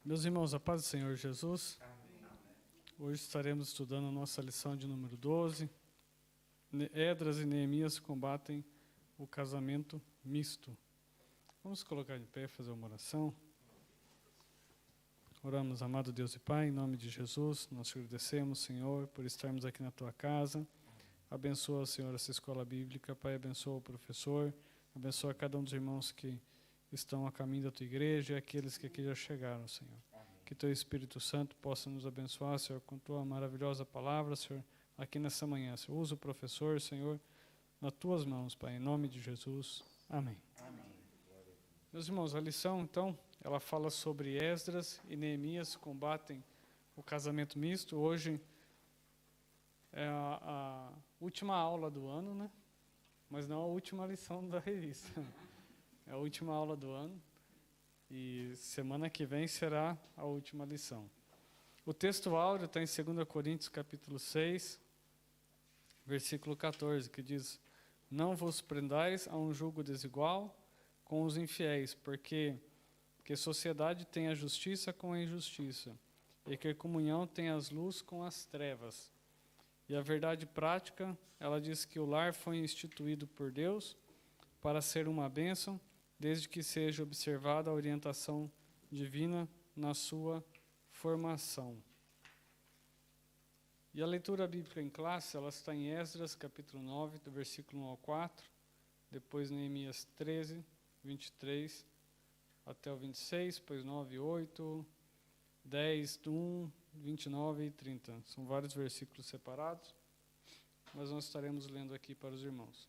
Meus irmãos, a paz do Senhor Jesus. Amém. Hoje estaremos estudando a nossa lição de número 12. Esdras e Neemias combatem o casamento misto. Vamos colocar de pé e fazer uma oração. Oramos, amado Deus e Pai, em nome de Jesus, nós te agradecemos, Senhor, por estarmos aqui na Tua casa. Abençoa, Senhor, essa escola bíblica. Pai, abençoa o professor, abençoa cada um dos irmãos que estão a caminho da Tua igreja e aqueles que aqui já chegaram, Senhor. Amém. Que Teu Espírito Santo possa nos abençoar, Senhor, com Tua maravilhosa palavra, Senhor, aqui nessa manhã. Senhor, usa o professor, Senhor, nas Tuas mãos, Pai, em nome de Jesus. Amém. Amém. Meus irmãos, a lição, então, ela fala sobre Esdras e Neemias combatem o casamento misto. Hoje é a última aula do ano, né? Mas não a última lição da revista. É a última aula do ano. E semana que vem será a última lição. O texto áureo está em 2 Coríntios capítulo 6, versículo 14, que diz: Não vos prendais a um jugo desigual com os infiéis, porque sociedade tem a justiça com a injustiça, e que comunhão tem as luzes com as trevas. E a verdade prática, ela diz que o lar foi instituído por Deus para ser uma bênção, desde que seja observada a orientação divina na sua formação. E a leitura bíblica em classe, ela está em Esdras, capítulo 9, do versículo 1 ao 4, depois Neemias 13, 23 até o 26, depois 9, 8, 10, 1, 29 e 30. São vários versículos separados, mas nós estaremos lendo aqui para os irmãos.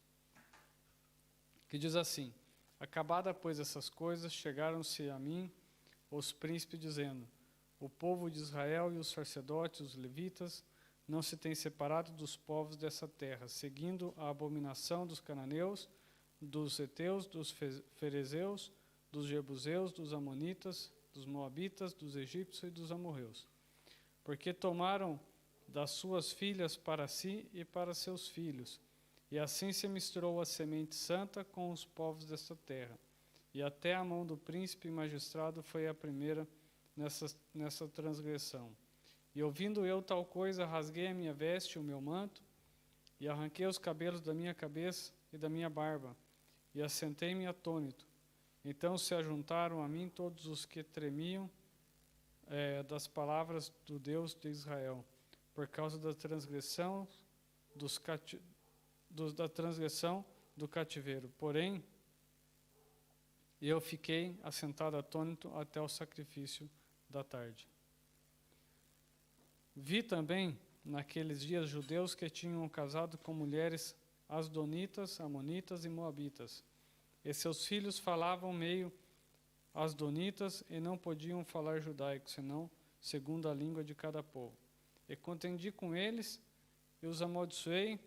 Que diz assim: Acabada, pois, essas coisas, chegaram-se a mim os príncipes, dizendo: O povo de Israel e os sacerdotes, os levitas, não se têm separado dos povos dessa terra, seguindo a abominação dos cananeus, dos heteus, dos ferezeus, dos jebuseus, dos amonitas, dos moabitas, dos egípcios e dos amorreus. Porque tomaram das suas filhas para si e para seus filhos, e assim se misturou a semente santa com os povos desta terra. E até a mão do príncipe e magistrado foi a primeira nessa transgressão. E ouvindo eu tal coisa, rasguei a minha veste e o meu manto, e arranquei os cabelos da minha cabeça e da minha barba, e assentei-me atônito. Então se ajuntaram a mim todos os que tremiam das palavras do Deus de Israel, por causa da transgressão da transgressão do cativeiro. Porém, eu fiquei assentado atônito até o sacrifício da tarde. Vi também, naqueles dias, judeus que tinham casado com mulheres asdonitas, amonitas e moabitas. E seus filhos falavam meio asdonitas e não podiam falar judaico, senão segundo a língua de cada povo. E contendi com eles, e os amaldiçoei,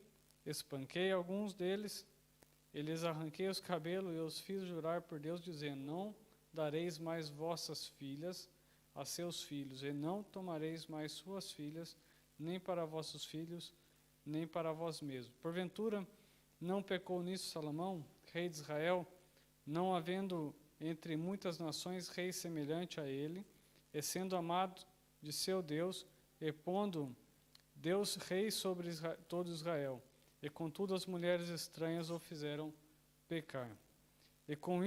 espanquei alguns deles, e lhes arranquei os cabelos e os fiz jurar por Deus, dizendo: Não dareis mais vossas filhas a seus filhos, e não tomareis mais suas filhas, nem para vossos filhos, nem para vós mesmos. Porventura, não pecou nisso Salomão, rei de Israel, não havendo entre muitas nações rei semelhante a ele, e sendo amado de seu Deus, e pondo Deus rei sobre todo Israel. E contudo as mulheres estranhas o fizeram pecar. E com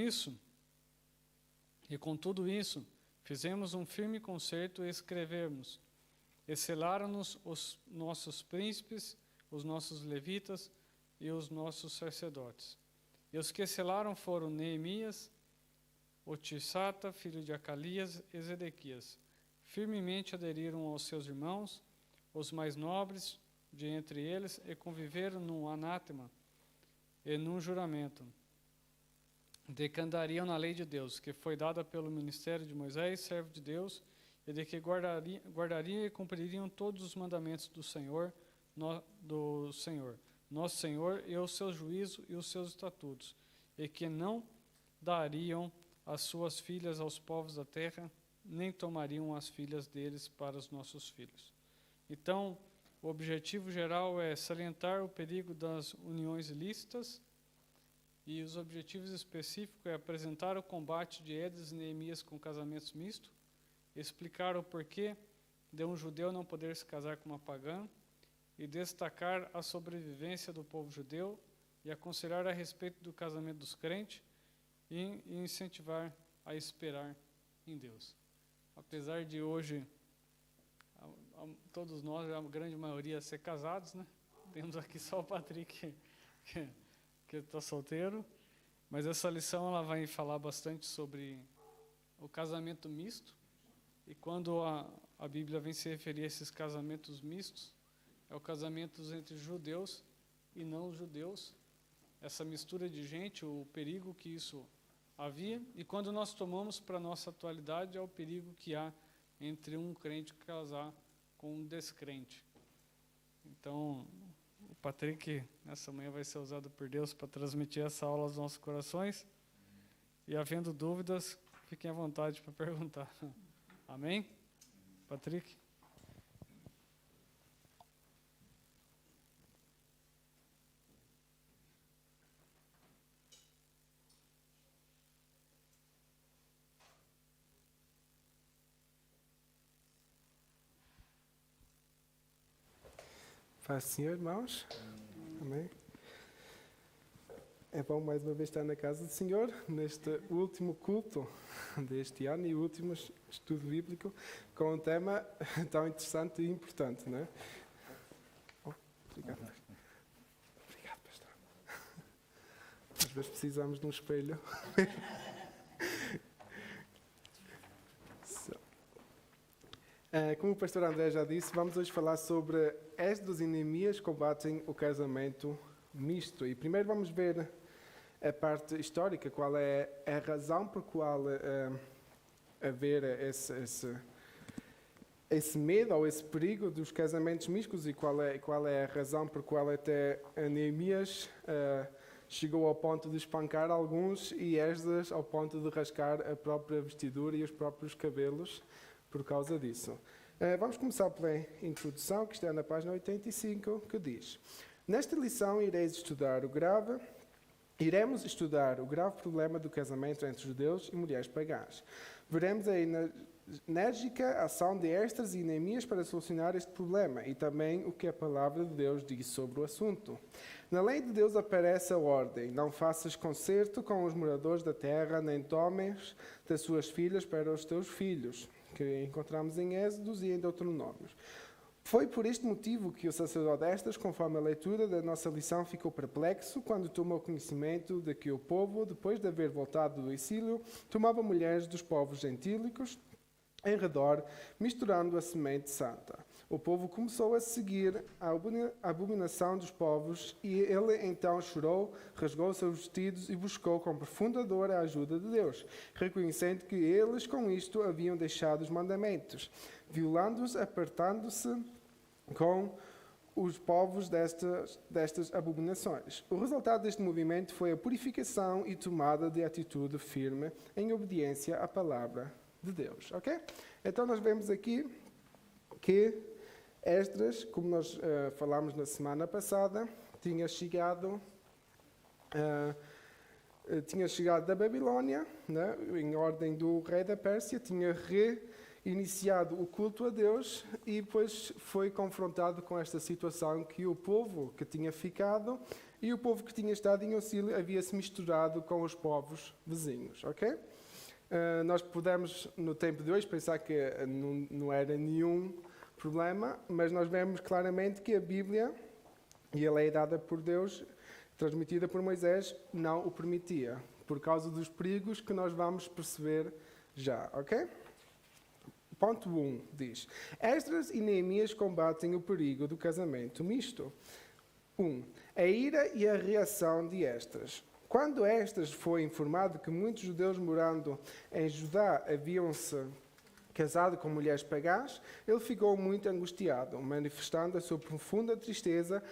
tudo isso, fizemos um firme concerto e escrevemos. E selaram-nos os nossos príncipes, os nossos levitas e os nossos sacerdotes. E os que selaram foram Neemias, o Tirsata, filho de Acalias, e Zedequias. Firmemente aderiram aos seus irmãos, os mais nobres de entre eles, e conviveram num anátema e num juramento, de que andariam na lei de Deus, que foi dada pelo ministério de Moisés, servo de Deus, e de que guardariam e cumpririam todos os mandamentos do Senhor, nosso Senhor, e os seus juízos e os seus estatutos, e que não dariam as suas filhas aos povos da terra, nem tomariam as filhas deles para os nossos filhos. Então, o objetivo geral é salientar o perigo das uniões ilícitas, e os objetivos específicos é apresentar o combate de Esdras e Neemias com casamentos mistos explicar o porquê de um judeu não poder se casar com uma pagã e destacar a sobrevivência do povo judeu e aconselhar a respeito do casamento dos crentes e incentivar a esperar em Deus. Apesar de hoje todos nós, a grande maioria, ser casados, né? Temos aqui só o Patrick que está solteiro, mas essa lição ela vai falar bastante sobre o casamento misto, e quando a Bíblia vem se referir a esses casamentos mistos, é o casamento entre judeus e não judeus, essa mistura de gente, o perigo que isso havia, e quando nós tomamos para a nossa atualidade, é o perigo que há entre um crente casar com um descrente. Então, o Patrick, nessa manhã, vai ser usado por Deus para transmitir essa aula aos nossos corações, e havendo dúvidas, fiquem à vontade para perguntar. Amém? Patrick? Paz do Senhor, irmãos. Amém. É bom mais uma vez estar na casa do Senhor, neste último culto deste ano e último estudo bíblico, com um tema tão interessante e importante, não é? Oh, obrigado. Obrigado, pastor. Às vezes precisamos de um espelho. Como o pastor André já disse, vamos hoje falar sobre Esdras e Neemias combatem o casamento misto. E primeiro vamos ver a parte histórica, qual é a razão por qual haver esse medo ou esse perigo dos casamentos mistos, e qual é a razão por qual até Neemias chegou ao ponto de espancar alguns e Esdras ao ponto de rasgar a própria vestidura e os próprios cabelos por causa disso. Vamos começar pela introdução, que está na página 85, que diz: Nesta lição iremos estudar o grave problema do casamento entre judeus e mulheres pagãs. Veremos a enérgica ação de Esdras e Neemias para solucionar este problema e também o que a palavra de Deus diz sobre o assunto. Na lei de Deus aparece a ordem: não faças concerto com os moradores da terra, nem tomes das suas filhas para os teus filhos, que encontramos em Êxodos e em Deuteronômios. Foi por este motivo que o sacerdote Esdras, conforme a leitura da nossa lição, ficou perplexo quando tomou conhecimento de que o povo, depois de haver voltado do exílio, tomava mulheres dos povos gentílicos em redor, misturando a semente santa. O povo começou a seguir a abominação dos povos, e ele então chorou, rasgou seus vestidos e buscou com profunda dor a ajuda de Deus, reconhecendo que eles com isto haviam deixado os mandamentos, violando-os, apartando-se com os povos destas abominações. O resultado deste movimento foi a purificação e tomada de atitude firme em obediência à palavra de Deus. Ok? Então nós vemos aqui que Esdras, como nós falámos na semana passada, tinha chegado da Babilónia, né, em ordem do rei da Pérsia, tinha reiniciado o culto a Deus e depois foi confrontado com esta situação que o povo que tinha ficado e o povo que tinha estado em auxílio havia se misturado com os povos vizinhos. Ok? Nós podemos, no tempo de hoje, pensar que não era nenhum problema, mas nós vemos claramente que a Bíblia e a lei dada por Deus, transmitida por Moisés, não o permitia, por causa dos perigos que nós vamos perceber já, ok? Ponto 1 diz: Esdras e Neemias combatem o perigo do casamento misto. 1. A ira e a reação de Esdras. Quando Esdras foi informado que muitos judeus morando em Judá haviam-se casado com mulheres pagãs, ele ficou muito angustiado, manifestando a sua profunda tristeza,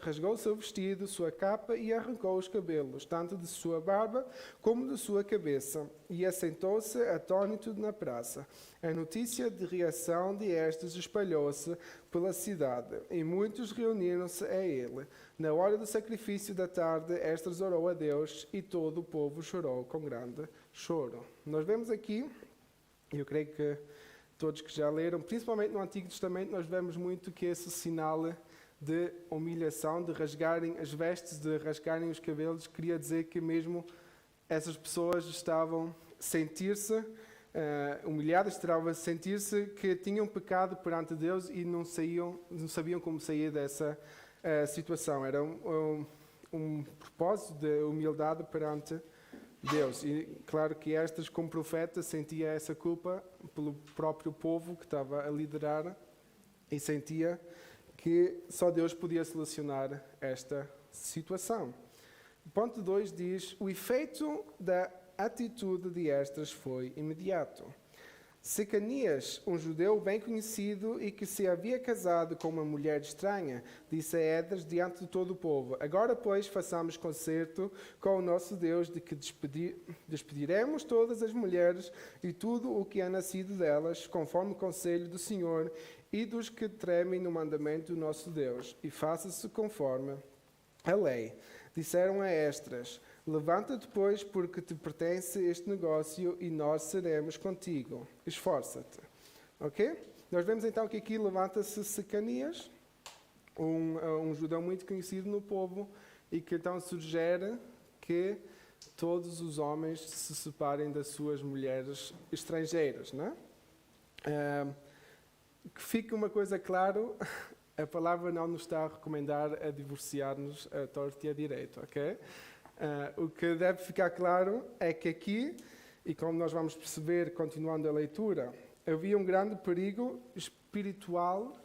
rasgou seu vestido, sua capa e arrancou os cabelos, tanto de sua barba como de sua cabeça, e assentou-se atônito na praça. A notícia de reação de Esdras espalhou-se pela cidade, e muitos reuniram-se a ele. Na hora do sacrifício da tarde, Esdras orou a Deus, e todo o povo chorou com grande choro. Nós vemos aqui Eu creio que todos que já leram, principalmente no Antigo Testamento, nós vemos muito que esse sinal de humilhação, de rasgarem as vestes, de rasgarem os cabelos, queria dizer que mesmo essas pessoas estavam a sentir-se humilhadas, estavam a sentir-se que tinham pecado perante Deus e não sabiam como sair dessa situação. Era um propósito de humildade perante Deus. E claro que estas, como profeta, sentia essa culpa pelo próprio povo que estava a liderar e sentia que só Deus podia solucionar esta situação. O ponto 2 diz: o efeito da atitude de Esdras foi imediato. Secanias, um judeu bem conhecido e que se havia casado com uma mulher estranha, disse a Esdras diante de todo o povo: agora, pois, façamos concerto com o nosso Deus de que despediremos todas as mulheres e tudo o que é nascido delas, conforme o conselho do Senhor e dos que tremem no mandamento do nosso Deus, e faça-se conforme a lei. Disseram a Esdras: levanta-te, pois, porque te pertence este negócio e nós seremos contigo. Esforça-te. Ok? Nós vemos então que aqui levanta-se Secanias, um judeu muito conhecido no povo, e que então sugere que todos os homens se separem das suas mulheres estrangeiras, não é? Que fique uma coisa claro, a palavra não nos está a recomendar a divorciar-nos a torto e a direito, ok? O que deve ficar claro é que aqui, e como nós vamos perceber continuando a leitura, havia um grande perigo espiritual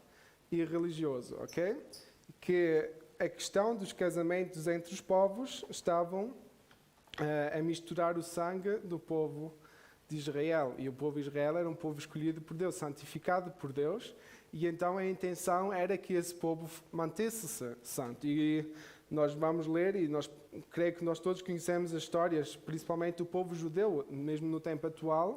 e religioso, ok? Que a questão dos casamentos entre os povos estavam a misturar o sangue do povo de Israel. E o povo de Israel era um povo escolhido por Deus, santificado por Deus, e então a intenção era que esse povo mantesse-se santo. E nós vamos ler, e creio que nós todos conhecemos as histórias, principalmente do povo judeu, mesmo no tempo atual,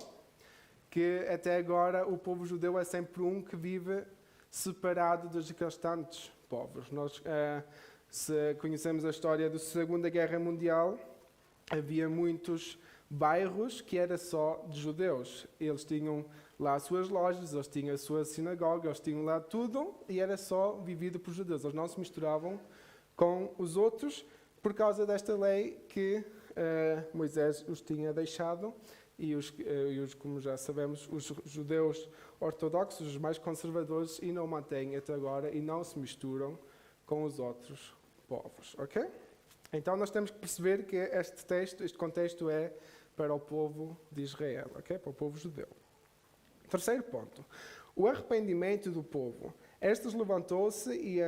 que até agora o povo judeu é sempre um que vive separado dos restantes povos. Nós, se conhecemos a história da Segunda Guerra Mundial, havia muitos bairros que era só de judeus. Eles tinham lá as suas lojas, eles tinham a sua sinagoga, eles tinham lá tudo, e era só vivido por judeus. Eles não se misturavam com os outros por causa desta lei que Moisés os tinha deixado, e como já sabemos, os judeus ortodoxos, os mais conservadores, e não mantêm até agora e não se misturam com os outros povos, ok? Então nós temos que perceber que este contexto é para o povo de Israel, ok? Para o povo judeu. Terceiro ponto, o arrependimento do povo. Estes levantou-se e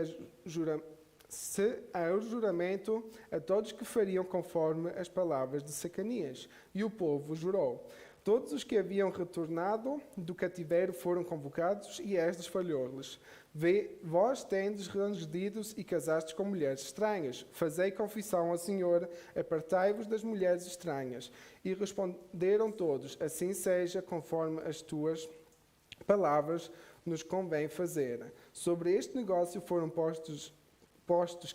ao juramento a todos que fariam conforme as palavras de Secanias. E o povo jurou. Todos os que haviam retornado do cativeiro foram convocados, e Esdras falhou-lhes: vós tendes transgredido e casastes com mulheres estranhas. Fazei confissão ao Senhor, apartai-vos das mulheres estranhas. E responderam todos: assim seja, conforme as tuas palavras nos convém fazer. Sobre este negócio foram postos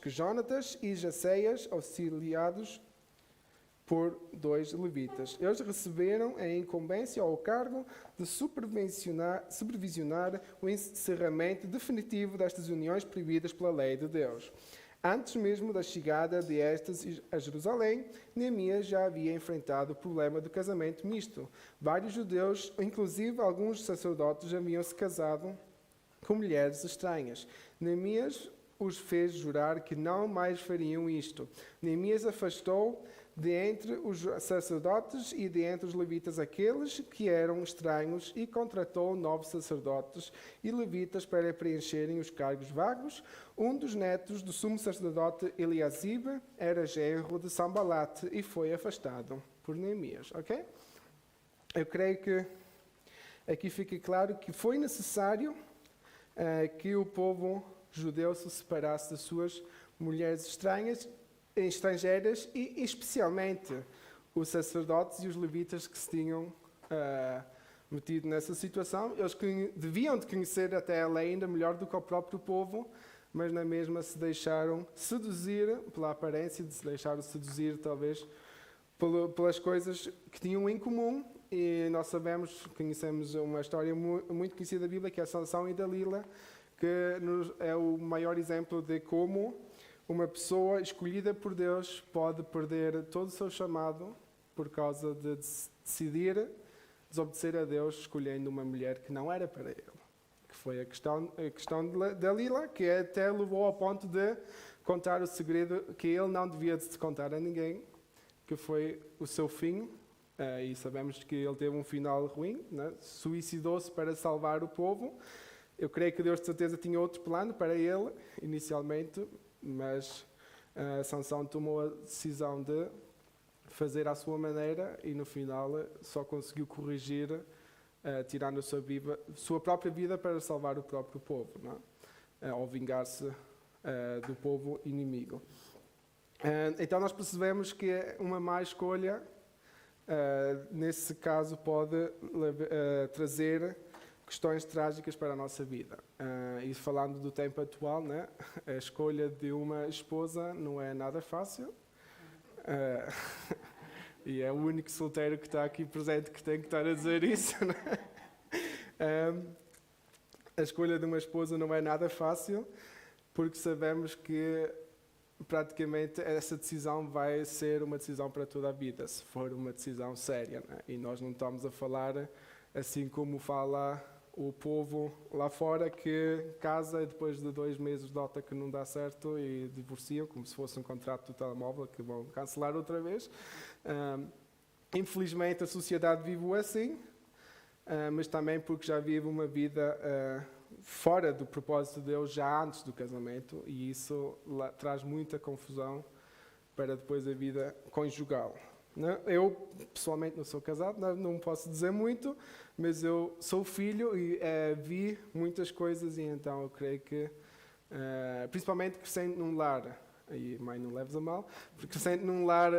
que Jonatas e Jaceias, auxiliados por 2 levitas. Eles receberam a incumbência ou o cargo de supervisionar o encerramento definitivo destas uniões proibidas pela lei de Deus. Antes mesmo da chegada de estas a Jerusalém, Neemias já havia enfrentado o problema do casamento misto. Vários judeus, inclusive alguns sacerdotes, haviam se casado com mulheres estranhas. Neemias os fez jurar que não mais fariam isto. Neemias afastou de entre os sacerdotes e de entre os levitas aqueles que eram estranhos, e contratou 9 sacerdotes e levitas para preencherem os cargos vagos. Um dos netos do sumo sacerdote Eliasibe era genro de Sambalate e foi afastado por Neemias. Ok? Eu creio que aqui fica claro que foi necessário que o povo judeu se separasse das suas mulheres estrangeiras, e especialmente os sacerdotes e os levitas que se tinham metido nessa situação. Eles deviam de conhecer até a lei ainda melhor do que o próprio povo, mas na mesma se deixaram seduzir pela aparência, se deixaram seduzir talvez pelas coisas que tinham em comum, e nós conhecemos uma história muito conhecida da Bíblia, que é Sansão e Dalila, que é o maior exemplo de como uma pessoa escolhida por Deus pode perder todo o seu chamado por causa de decidir desobedecer a Deus, escolhendo uma mulher que não era para ele. Que foi a questão de Dalila, que até levou ao ponto de contar o segredo que ele não devia de contar a ninguém, que foi o seu fim. E sabemos que ele teve um final ruim, né? Suicidou-se para salvar o povo. Eu creio que Deus de certeza tinha outro plano para ele, inicialmente, mas Sansão tomou a decisão de fazer à sua maneira e no final só conseguiu corrigir, tirando a sua própria vida para salvar o próprio povo, não é? Ao vingar-se do povo inimigo. Então nós percebemos que uma má escolha, nesse caso, pode trazer questões trágicas para a nossa vida. E falando do tempo atual, né, a escolha de uma esposa não é nada fácil. E é o único solteiro que está aqui presente que tem que estar a dizer isso. Né? A escolha de uma esposa não é nada fácil, porque sabemos que praticamente essa decisão vai ser uma decisão para toda a vida, se for uma decisão séria. Né? E nós não estamos a falar assim como fala o povo lá fora, que casa e depois de 2 meses nota que não dá certo e divorciam, como se fosse um contrato do telemóvel que vão cancelar outra vez. Infelizmente a sociedade vive assim, mas também porque já vive uma vida fora do propósito de Deus já antes do casamento, e isso traz muita confusão para depois a vida conjugal. Eu, pessoalmente, não sou casado, não posso dizer muito, mas eu sou filho e vi muitas coisas, e então eu creio que, principalmente crescendo num lar, e mãe, não leves a mal, porque crescendo num lar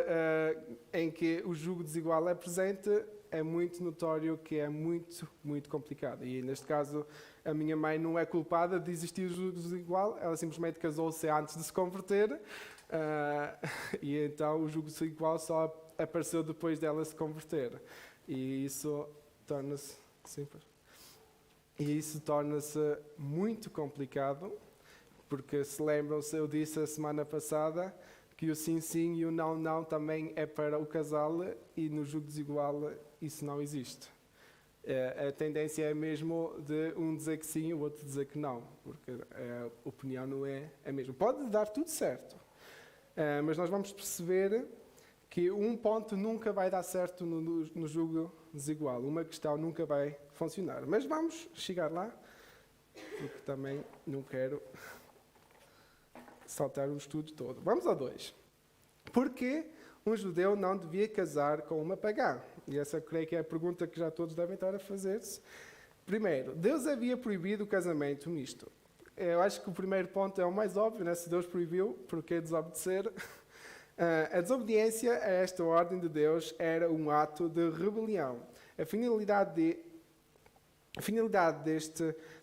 em que o jugo desigual é presente, é muito notório que é muito, muito complicado. E neste caso, a minha mãe não é culpada de existir o jugo desigual, ela simplesmente casou-se antes de se converter, e então o jugo desigual só apareceu depois dela se converter. E isso torna-se muito complicado, porque se lembram-se, eu disse a semana passada que o sim, sim e o não, não também é para o casal, e no jugo desigual isso não existe. A tendência é mesmo de um dizer que sim e o outro dizer que não, porque a opinião não é a mesma. Pode dar tudo certo, mas nós vamos perceber que um ponto nunca vai dar certo no jugo desigual. Uma questão nunca vai funcionar. Mas vamos chegar lá, porque também não quero saltar o estudo todo. Vamos ao 2. Porquê um judeu não devia casar com uma pagã? E essa creio que é a pergunta que já todos devem estar a fazer-se. Primeiro, Deus havia proibido o casamento misto. Eu acho que o primeiro ponto é o mais óbvio, né? Se Deus proibiu, por que desobedecer? A desobediência a esta ordem de Deus era um ato de rebelião. A finalidade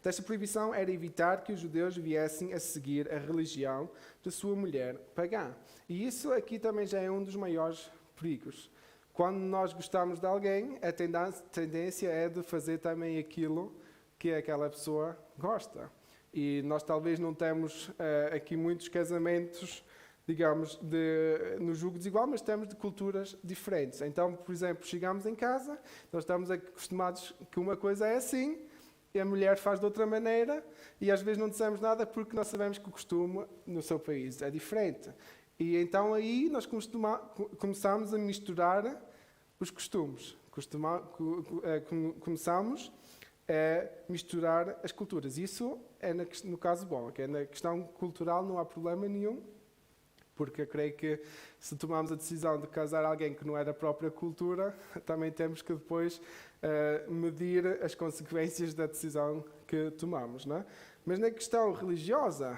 desta proibição era evitar que os judeus viessem a seguir a religião de sua mulher pagã. E isso aqui também já é um dos maiores perigos. Quando nós gostamos de alguém, a tendência é de fazer também aquilo que aquela pessoa gosta. E nós talvez não temos aqui muitos casamentos, digamos, no jugo desigual, mas temos de culturas diferentes. Então, por exemplo, chegamos em casa, nós estamos acostumados que uma coisa é assim, e a mulher faz de outra maneira, e às vezes não dizemos nada porque nós sabemos que o costume no seu país é diferente. E então aí nós começamos a misturar os costumes. Começamos a misturar as culturas. Isso é no caso bom, que é na questão cultural não há problema nenhum, porque eu creio que se tomarmos a decisão de casar alguém que não é da própria cultura, também temos que depois medir as consequências da decisão que tomamos, não é? Mas na questão religiosa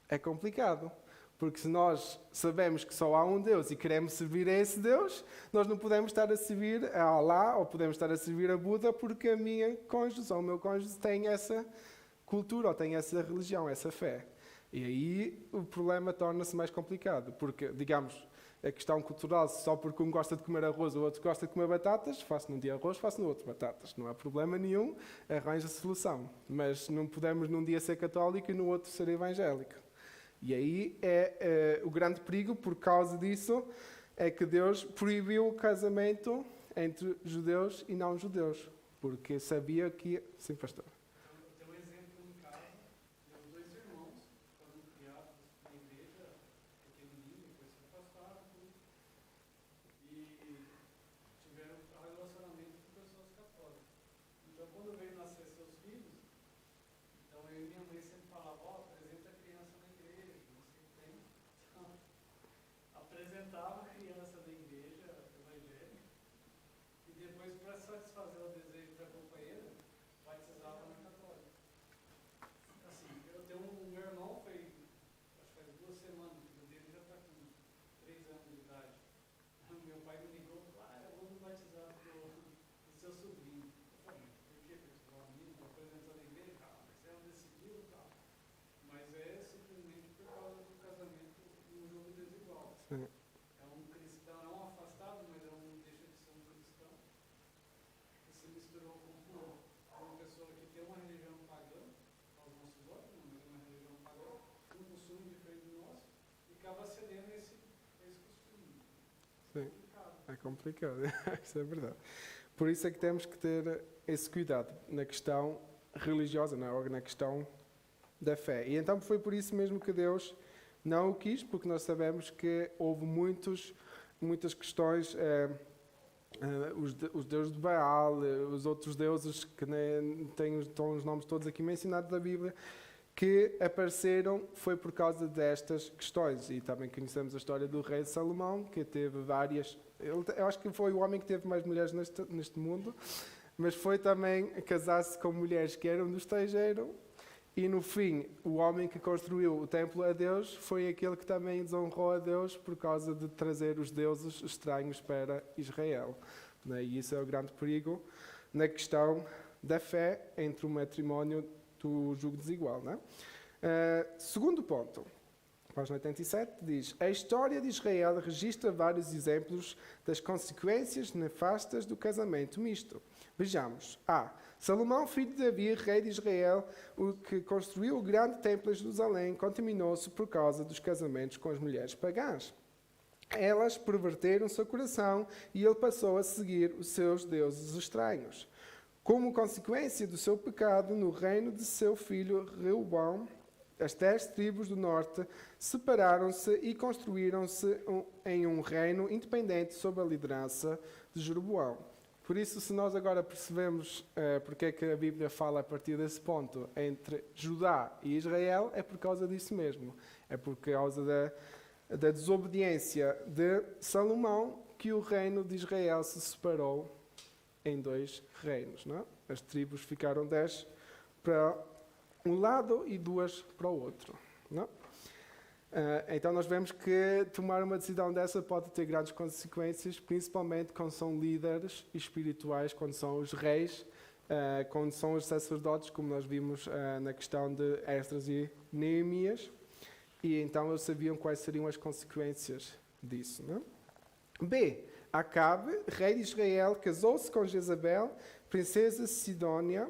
é complicado, porque se nós sabemos que só há um Deus e queremos servir a esse Deus, nós não podemos estar a servir a Alá ou podemos estar a servir a Buda porque a minha cônjuge ou o meu cônjuge tem essa cultura ou tem essa religião, essa fé. E aí o problema torna-se mais complicado, porque, digamos, a questão cultural, só porque um gosta de comer arroz, o outro gosta de comer batatas, faço num dia arroz, faço no outro batatas. Não há problema nenhum, arranja a solução. Mas não podemos num dia ser católico e no outro ser evangélico. E aí é o grande perigo, por causa disso, é que Deus proibiu o casamento entre judeus e não judeus. Porque sabia que... Sim, pastor. Tem um exemplo em casa, meus dois irmãos foram criados na igreja, pequenininho, depois se afastaram, e tiveram relacionamento com pessoas católicas. Então, quando veio nascer seus filhos, então eu e minha mãe sempre falavam, ó, apresenta a criança na igreja, não sei o que tem. Então, apresentava a criança na igreja evangélica, e depois, para satisfazer o desejo da companheira, batizava na católica. Assim, eu tenho meu irmão, acho que faz 2 semanas, o filho dele já está com 3 anos de idade. Meu pai me ligou e falou, eu vou me batizar do seu sobrinho. Eu falei, por quê? Porque o amigo me apresentou na igreja, mas você não decidiu e tal. Mas é simplesmente por causa do casamento no jogo desigual. Sim. É um cristão, é um afastado, mas deixa de ser um cristão, que se misturou com uma pessoa que tem uma religião pagã, aos nossos olhos, mas é uma religião pagã, um costume diferente do nosso, e acaba cedendo esse costume. Sim. É complicado, isso é verdade. Por isso é que temos que ter esse cuidado na questão religiosa, na questão da fé. E então foi por isso mesmo que Deus não o quis, porque nós sabemos que houve muitas questões, os deuses de Baal, os outros deuses que estão os nomes todos aqui mencionados da Bíblia, que apareceram foi por causa destas questões. E também conhecemos a história do rei Salomão, que teve várias... Eu acho que foi o homem que teve mais mulheres neste mundo, mas foi também casar-se com mulheres que eram do estrangeiro. E no fim, o homem que construiu o templo a Deus foi aquele que também desonrou a Deus por causa de trazer os deuses estranhos para Israel. E isso é o grande perigo na questão da fé entre o matrimónio do jugo desigual. Segundo ponto, página 87, diz: a história de Israel registra vários exemplos das consequências nefastas do casamento misto. Vejamos. A. Salomão, filho de Davi, rei de Israel, o que construiu o grande templo em Jerusalém, contaminou-se por causa dos casamentos com as mulheres pagãs. Elas perverteram seu coração e ele passou a seguir os seus deuses estranhos. Como consequência do seu pecado, no reino de seu filho Reubão, as 10 tribos do norte separaram-se e construíram-se em um reino independente sob a liderança de Jeroboão. Por isso, se nós agora percebemos porque é que a Bíblia fala a partir desse ponto entre Judá e Israel, é por causa disso mesmo. É por causa da desobediência de Salomão que o reino de Israel se separou em 2 reinos. Não? As tribos ficaram 10 para um lado e 2 para o outro. Não? Então nós vemos que tomar uma decisão dessa pode ter grandes consequências, principalmente quando são líderes espirituais, quando são os reis, quando são os sacerdotes, como nós vimos na questão de Esdras e Neemias. E então eles sabiam quais seriam as consequências disso. Não? B. Acabe, rei de Israel, casou-se com Jezabel, princesa Sidónia.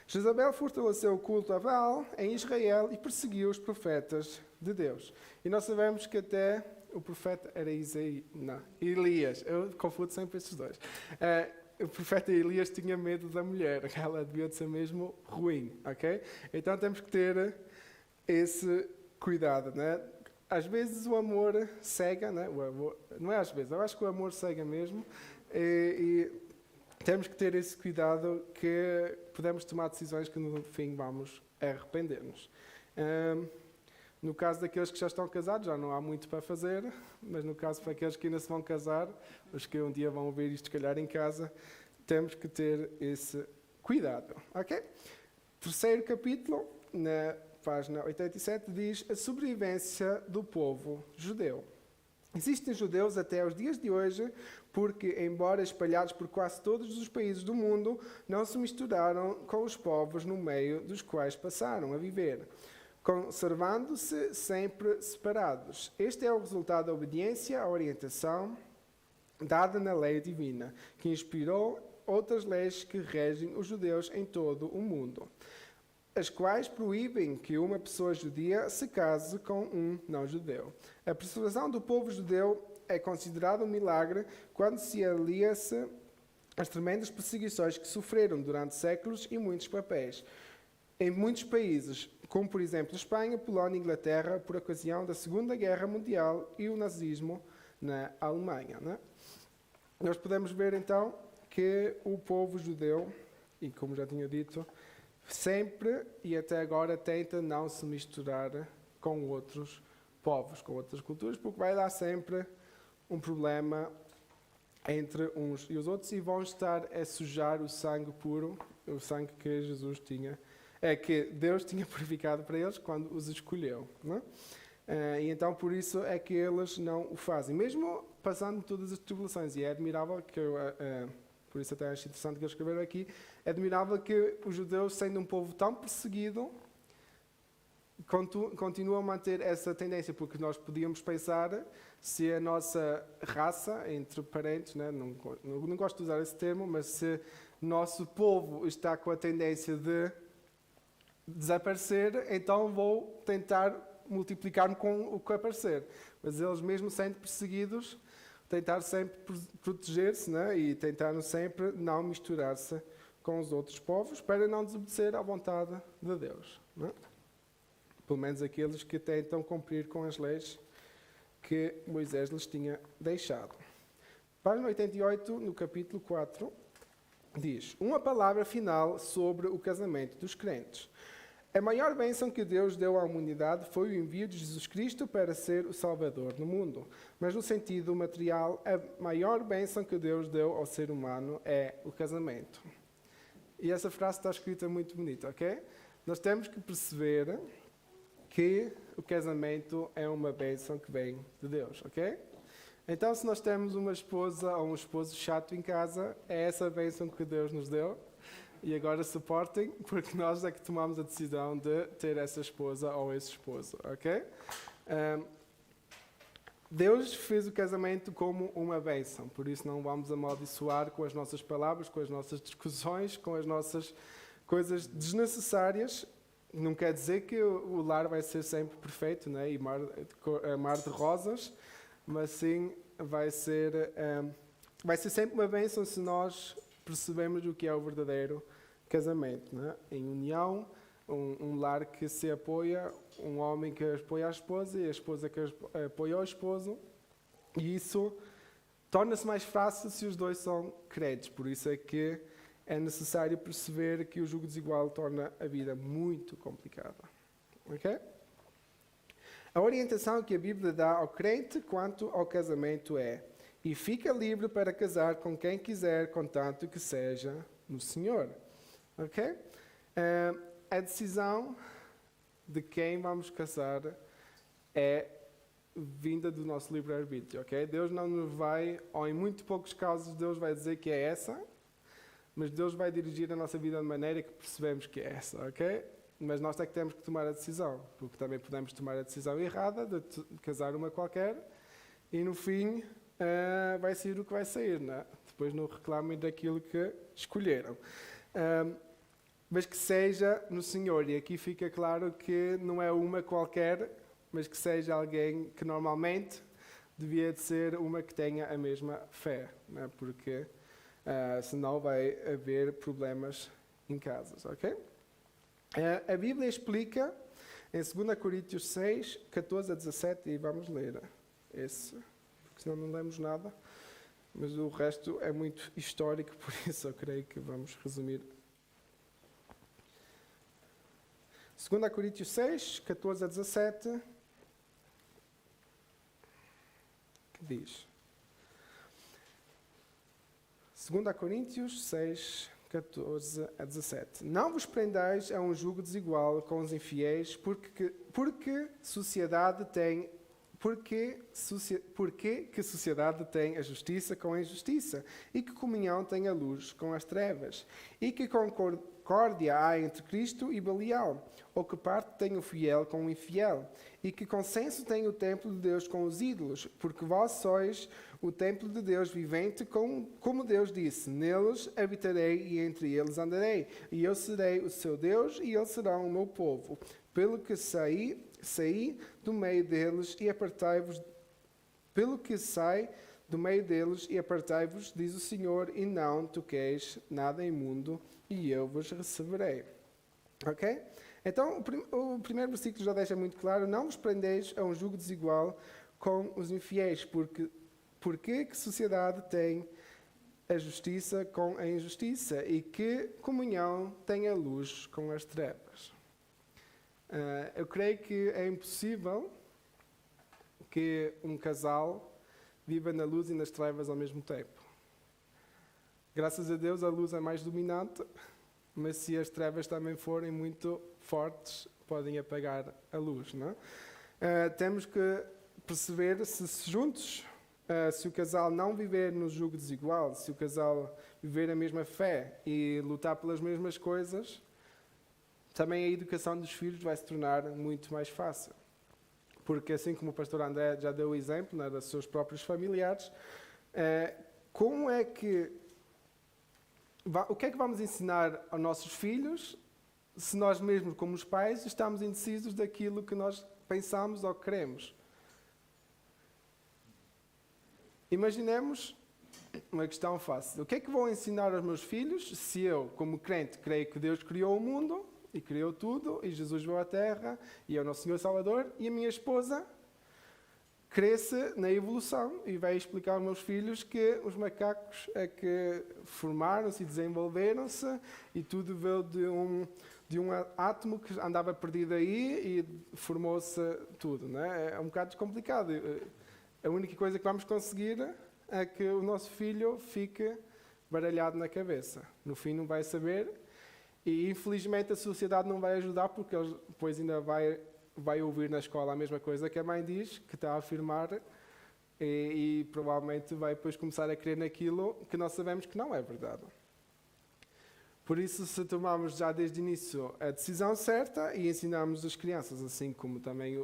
Jezabel fortaleceu o culto a Baal em Israel e perseguiu os profetas de Deus. E nós sabemos que até o profeta era Elias. Eu confundo sempre esses dois. O profeta Elias tinha medo da mulher. Ela devia de ser mesmo ruim. Okay? Então temos que ter esse cuidado. Né? Às vezes o amor cega. Né? Não é às vezes, eu acho que o amor cega mesmo. E temos que ter esse cuidado que podemos tomar decisões que no fim vamos arrepender-nos. No caso daqueles que já estão casados, já não há muito para fazer, mas no caso para aqueles que ainda se vão casar, os que um dia vão ouvir isto, se calhar, em casa, temos que ter esse cuidado. Ok? Terceiro capítulo, na página 87, diz a sobrevivência do povo judeu. Existem judeus até os dias de hoje porque, embora espalhados por quase todos os países do mundo, não se misturaram com os povos no meio dos quais passaram a viver. conservando-se sempre separados. Este é o resultado da obediência à orientação dada na lei divina, que inspirou outras leis que regem os judeus em todo o mundo, as quais proíbem que uma pessoa judia se case com um não-judeu. A preservação do povo judeu é considerada um milagre quando se alia-se às tremendas perseguições que sofreram durante séculos e muitos papéis. Em muitos países, como por exemplo Espanha, Polónia e Inglaterra, por ocasião da Segunda Guerra Mundial e o nazismo na Alemanha. Né? Nós podemos ver então que o povo judeu, e como já tinha dito, sempre e até agora tenta não se misturar com outros povos, com outras culturas, porque vai dar sempre um problema entre uns e os outros e vão estar a sujar o sangue puro, o sangue que Jesus tinha, que Deus tinha purificado para eles quando os escolheu. Não é? E então por isso é que eles não o fazem, mesmo passando todas as tribulações. E é admirável que por isso até acho interessante que eles escreveram aqui, é admirável que os judeus, sendo um povo tão perseguido, continuam a manter essa tendência, porque nós podíamos pensar se a nossa raça, entre parentes, né, não gosto de usar esse termo, mas se nosso povo está com a tendência de desaparecer, então vou tentar multiplicar-me com o que aparecer. Mas eles, mesmo sendo perseguidos, tentaram sempre proteger-se, né, e tentaram sempre não misturar-se com os outros povos para não desobedecer à vontade de Deus. Né? Pelo menos aqueles que tentam cumprir com as leis que Moisés lhes tinha deixado. Página 88, no capítulo 4, diz: uma palavra final sobre o casamento dos crentes. A maior bênção que Deus deu à humanidade foi o envio de Jesus Cristo para ser o Salvador do mundo. Mas no sentido material, a maior bênção que Deus deu ao ser humano é o casamento. E essa frase está escrita muito bonita, ok? Nós temos que perceber que o casamento é uma bênção que vem de Deus, ok? Então, se nós temos uma esposa ou um esposo chato em casa, é essa bênção que Deus nos deu. E agora suportem, porque nós é que tomamos a decisão de ter essa esposa ou esse esposo, ok? Deus fez o casamento como uma bênção, por isso não vamos amaldiçoar com as nossas palavras, com as nossas discussões, com as nossas coisas desnecessárias. Não quer dizer que o lar vai ser sempre perfeito, né? E mar de rosas, mas sim vai ser sempre uma bênção se nós percebemos o que é o verdadeiro casamento, né? Em união, um lar que se apoia, um homem que apoia a esposa e a esposa que apoia o esposo, e isso torna-se mais fácil se os dois são crentes. Por isso é que é necessário perceber que o jugo desigual torna a vida muito complicada. Ok? A orientação que a Bíblia dá ao crente quanto ao casamento é: e fica livre para casar com quem quiser, contanto que seja no Senhor. Ok? A decisão de quem vamos casar é vinda do nosso livre-arbítrio. Ok? Deus não nos vai, ou em muito poucos casos, Deus vai dizer que é essa, mas Deus vai dirigir a nossa vida de maneira que percebemos que é essa. Ok? Mas nós é que temos que tomar a decisão, porque também podemos tomar a decisão errada de casar uma qualquer e no fim vai sair o que vai sair, não é? Depois não reclamem daquilo que escolheram. Mas que seja no Senhor, e aqui fica claro que não é uma qualquer, mas que seja alguém que normalmente devia de ser uma que tenha a mesma fé, não é? Porque senão vai haver problemas em casas, ok? A Bíblia explica em 2 Coríntios 6, 14 a 17, e vamos ler esse, porque senão não lemos nada, mas o resto é muito histórico, por isso eu creio que vamos resumir. 2 Coríntios 6, 14 a 17, que diz: 2 Coríntios 6, 14 a 17. Não vos prendais a um jugo desigual com os infiéis, porque sociedade tem que sociedade tem a justiça com a injustiça, e que comunhão tem a luz com as trevas, e que discórdia há entre Cristo e Belial? Ou que parte tem o fiel com o infiel? E que consenso tem o templo de Deus com os ídolos? Porque vós sois o templo de Deus vivente, como Deus disse, neles habitarei e entre eles andarei. E eu serei o seu Deus e eles serão o meu povo. Pelo que saí do meio deles e apartai-vos. Pelo que sai do meio deles e apartai-vos, diz o Senhor, e não toqueis nada imundo, e eu vos receberei. Ok? Então, o primeiro versículo já deixa muito claro, não vos prendeis a um jugo desigual com os infiéis, porque que sociedade tem a justiça com a injustiça, e que comunhão tem a luz com as trevas? Eu creio que é impossível que um casal viva na luz e nas trevas ao mesmo tempo. Graças a Deus a luz é mais dominante, mas se as trevas também forem muito fortes, podem apagar a luz, não é? Temos que perceber se juntos, se o casal não viver no jugo desigual, se o casal viver a mesma fé e lutar pelas mesmas coisas, também a educação dos filhos vai se tornar muito mais fácil. Porque assim como o pastor André já deu o exemplo, né, dos seus próprios familiares, o que é que vamos ensinar aos nossos filhos se nós mesmos, como os pais, estamos indecisos daquilo que nós pensamos ou queremos? Imaginemos uma questão fácil. O que é que vou ensinar aos meus filhos se eu, como crente, creio que Deus criou o mundo e criou tudo, e Jesus veio à Terra, e é o nosso Senhor Salvador, e a minha esposa cresce na evolução e vai explicar aos meus filhos que os macacos é que formaram-se e desenvolveram-se, e tudo veio de um átomo que andava perdido aí e formou-se tudo, não é? É um bocado complicado. A única coisa que vamos conseguir é que o nosso filho fique baralhado na cabeça. No fim não vai saber. E infelizmente a sociedade não vai ajudar, porque ele depois ainda vai ouvir na escola a mesma coisa que a mãe diz, que está a afirmar, e provavelmente vai depois começar a crer naquilo que nós sabemos que não é verdade. Por isso, se tomarmos já desde o início a decisão certa e ensinarmos as crianças, assim como também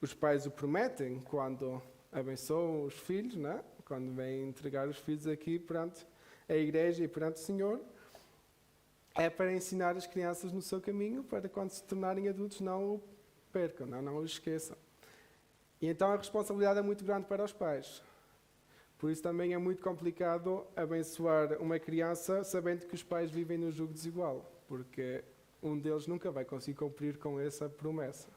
os pais o prometem quando abençoam os filhos, né? Quando vêm entregar os filhos aqui perante a igreja e perante o Senhor, é para ensinar as crianças no seu caminho, para quando se tornarem adultos não o percam, não o esqueçam. E então a responsabilidade é muito grande para os pais. Por isso também é muito complicado abençoar uma criança sabendo que os pais vivem no jugo desigual, porque um deles nunca vai conseguir cumprir com essa promessa.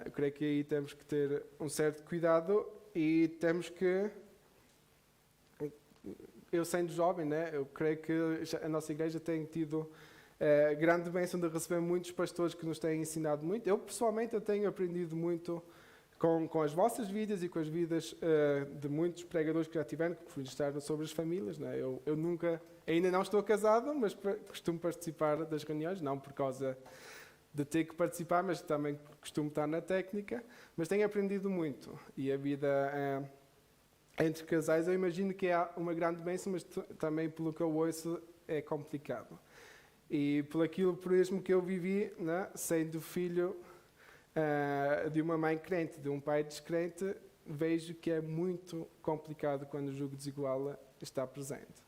Eu creio que aí temos que ter um certo cuidado e temos que... Eu sendo jovem, né, eu creio que a nossa igreja tem tido grande bênção de receber muitos pastores que nos têm ensinado muito. Eu, pessoalmente, eu tenho aprendido muito com as vossas vidas e com as vidas de muitos pregadores que já tiveram, que ministraram sobre as famílias. Né? Eu ainda não estou casado, mas costumo participar das reuniões, não por causa de ter que participar, mas também costumo estar na técnica. Mas tenho aprendido muito. E a vida... entre casais, eu imagino que é uma grande bênção, mas também, pelo que eu ouço, é complicado. E por mesmo que eu vivi, né, sendo filho de uma mãe crente, de um pai descrente, vejo que é muito complicado quando o jugo desigual está presente.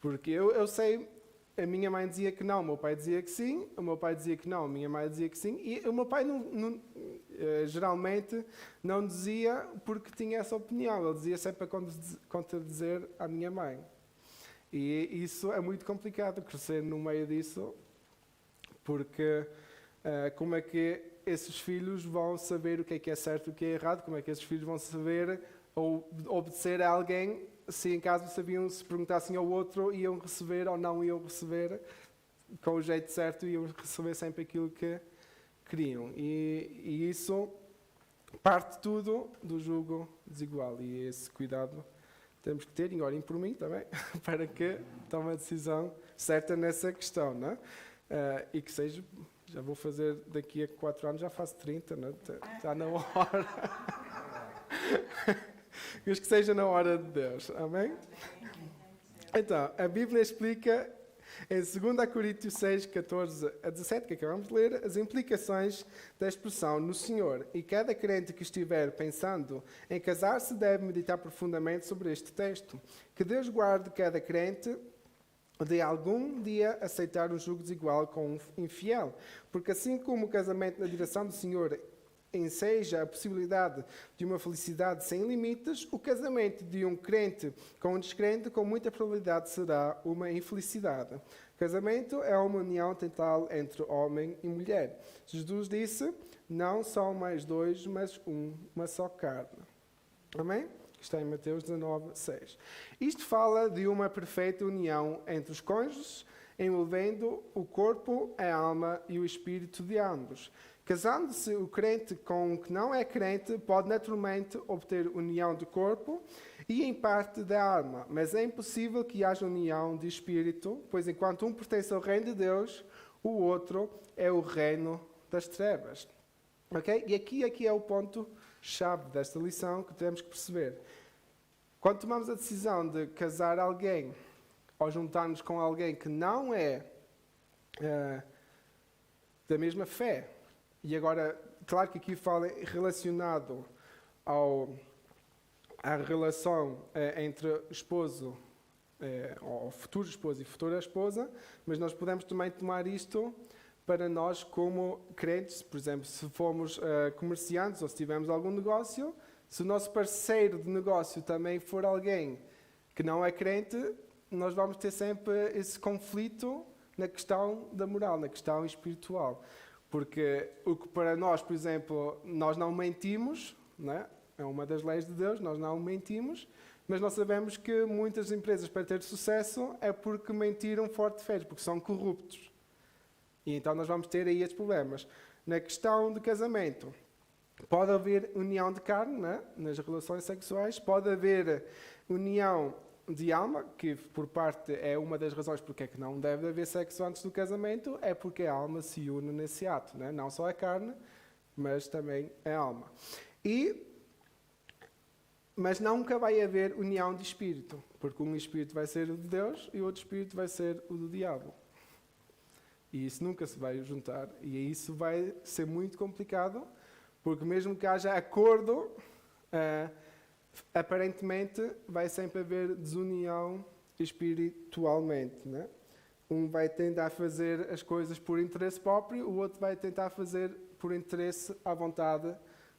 Porque eu sei, a minha mãe dizia que não, o meu pai dizia que sim, o meu pai dizia que não, a minha mãe dizia que sim, e o meu pai geralmente não dizia porque tinha essa opinião, ele dizia sempre a contradizer a minha mãe. E isso é muito complicado, crescer no meio disso, porque como é que esses filhos vão saber o que é certo e o que é errado, como é que esses filhos vão saber ou obedecer a alguém, se em caso sabiam, se perguntassem ao outro, iam receber ou não iam receber, com o jeito certo, iam receber sempre aquilo que queriam. E isso parte tudo do jugo desigual. E esse cuidado temos que ter, e orem por mim também, para que tome a decisão certa nessa questão. Não é? E que seja, já vou fazer daqui a 4 anos, já faço 30, não é? Está na hora. Mas que seja na hora de Deus. Amém? Então, a Bíblia explica Em 2 Coríntios 6, 14 a 17, que acabamos de ler, as implicações da expressão no Senhor. E cada crente que estiver pensando em casar-se deve meditar profundamente sobre este texto. Que Deus guarde cada crente de algum dia aceitar um jugo desigual com um infiel. Porque assim como o casamento na direção do Senhor enseja a possibilidade de uma felicidade sem limites, o casamento de um crente com um descrente com muita probabilidade será uma infelicidade. O casamento é uma união total entre homem e mulher. Jesus disse, não são mais dois, mas uma só carne. Amém? Está em Mateus 19, 6. Isto fala de uma perfeita união entre os cônjuges, envolvendo o corpo, a alma e o espírito de ambos. Casando-se o crente com o que não é crente, pode naturalmente obter união de corpo e em parte da alma, mas é impossível que haja união de espírito, pois enquanto um pertence ao reino de Deus, o outro é o reino das trevas. Okay? E aqui é o ponto-chave desta lição que temos que perceber. Quando tomamos a decisão de casar alguém ou juntar-nos com alguém que não é da mesma fé, e agora, claro que aqui fala relacionado à relação entre esposo, ou futuro esposo e futura esposa, mas nós podemos também tomar isto para nós como crentes. Por exemplo, se formos comerciantes ou se tivermos algum negócio, se o nosso parceiro de negócio também for alguém que não é crente, nós vamos ter sempre esse conflito na questão da moral, na questão espiritual. Porque o que para nós, por exemplo, nós não mentimos, não é? É uma das leis de Deus, nós não mentimos, mas nós sabemos que muitas empresas, para ter sucesso, é porque mentiram forte de fé, porque são corruptos. E então nós vamos ter aí estes problemas. Na questão de casamento, pode haver união de carne, não é? Nas relações sexuais, pode haver união de alma, que por parte é uma das razões porque é que não deve haver sexo antes do casamento, é porque a alma se une nesse ato, né? Não só a carne, mas também a alma. Mas nunca vai haver união de espírito, porque um espírito vai ser o de Deus e o outro espírito vai ser o do diabo. E isso nunca se vai juntar, e isso vai ser muito complicado, porque mesmo que haja acordo, aparentemente vai sempre haver desunião espiritualmente, né? Um vai tentar fazer as coisas por interesse próprio, o outro vai tentar fazer por interesse à vontade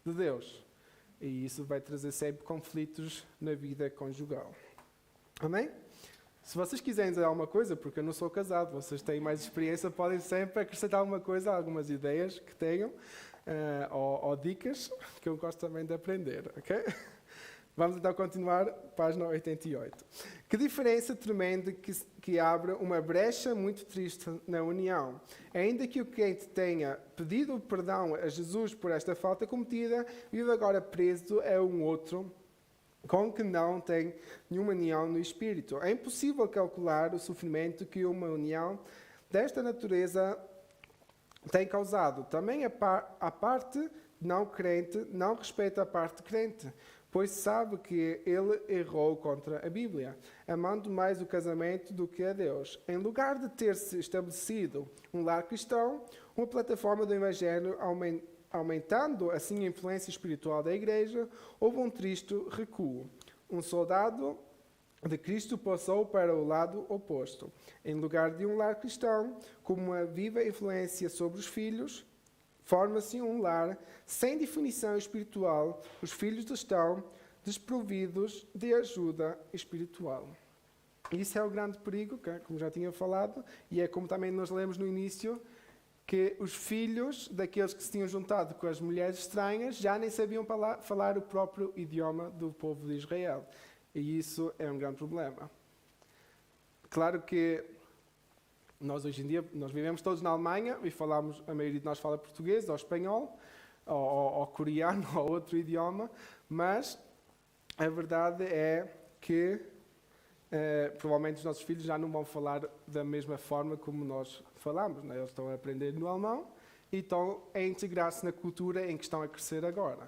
de Deus. E isso vai trazer sempre conflitos na vida conjugal. Amém? Se vocês quiserem dizer alguma coisa, porque eu não sou casado, vocês têm mais experiência, podem sempre acrescentar alguma coisa, algumas ideias que tenham, ou dicas, que eu gosto também de aprender, ok? Vamos então continuar, página 88. Que diferença tremenda que abre uma brecha muito triste na união. Ainda que o crente tenha pedido perdão a Jesus por esta falta cometida, vive agora preso a um outro com que não tem nenhuma união no espírito. É impossível calcular o sofrimento que uma união desta natureza tem causado. Também a parte não crente não respeita a parte crente, pois sabe que ele errou contra a Bíblia, amando mais o casamento do que a Deus. Em lugar de ter-se estabelecido um lar cristão, uma plataforma do Evangelho, aumentando assim a influência espiritual da Igreja, houve um triste recuo. Um soldado de Cristo passou para o lado oposto. Em lugar de um lar cristão, com uma viva influência sobre os filhos, forma-se um lar sem definição espiritual. Os filhos estão desprovidos de ajuda espiritual. Isso é o grande perigo, como já tinha falado, e é como também nós lemos no início, que os filhos daqueles que se tinham juntado com as mulheres estranhas já nem sabiam falar o próprio idioma do povo de Israel. E isso é um grande problema. Claro que nós hoje em dia, nós vivemos todos na Alemanha e falamos, a maioria de nós fala português ou espanhol, ou coreano ou outro idioma, mas a verdade é que provavelmente os nossos filhos já não vão falar da mesma forma como nós falamos, né? Eles estão a aprender no alemão e estão a integrar-se na cultura em que estão a crescer agora.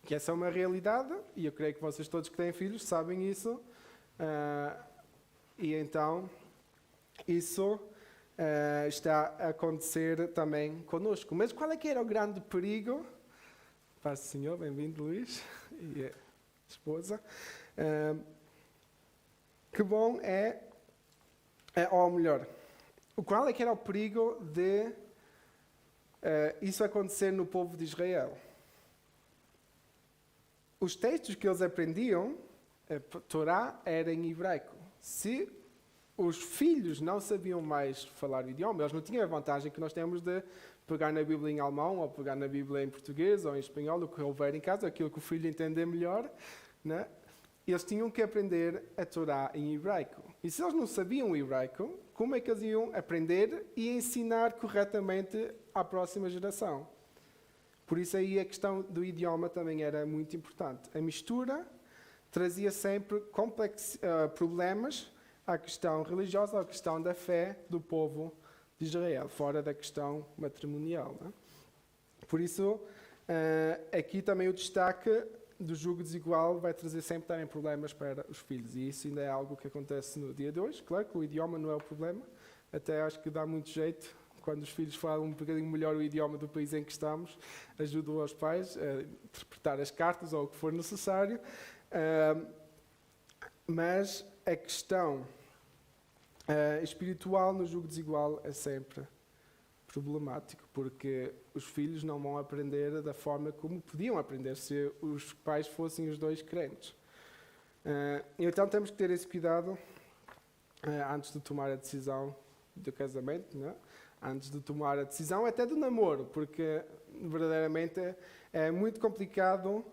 Que essa é uma realidade, e eu creio que vocês todos que têm filhos sabem isso, e então Isso está a acontecer também conosco. Mas qual é que era o grande perigo? Paz do Senhor, bem-vindo Luís e a esposa. Que bom ou melhor, qual é que era o perigo de isso acontecer no povo de Israel? Os textos que eles aprendiam, a Torá, era em hebraico. Se os filhos não sabiam mais falar o idioma, eles não tinham a vantagem que nós temos de pegar na Bíblia em alemão, ou pegar na Bíblia em português, ou em espanhol, o que houver em casa, aquilo que o filho entender melhor, né? Eles tinham que aprender a Torá em hebraico. E se eles não sabiam o hebraico, como é que eles iam aprender e ensinar corretamente à próxima geração? Por isso aí a questão do idioma também era muito importante. A mistura trazia sempre problemas à questão religiosa, à questão da fé do povo de Israel, fora da questão matrimonial. Não é? Por isso, aqui também o destaque do jugo desigual vai trazer sempre também problemas para os filhos. E isso ainda é algo que acontece no dia de hoje. Claro que o idioma não é o problema. Até acho que dá muito jeito, quando os filhos falam um bocadinho melhor o idioma do país em que estamos, ajudam os pais a interpretar as cartas ou o que for necessário. Mas a questão espiritual no jugo desigual é sempre problemático, porque os filhos não vão aprender da forma como podiam aprender se os pais fossem os dois crentes. Então temos que ter esse cuidado antes de tomar a decisão do casamento, não é? Antes de tomar a decisão até do namoro, porque verdadeiramente é muito complicado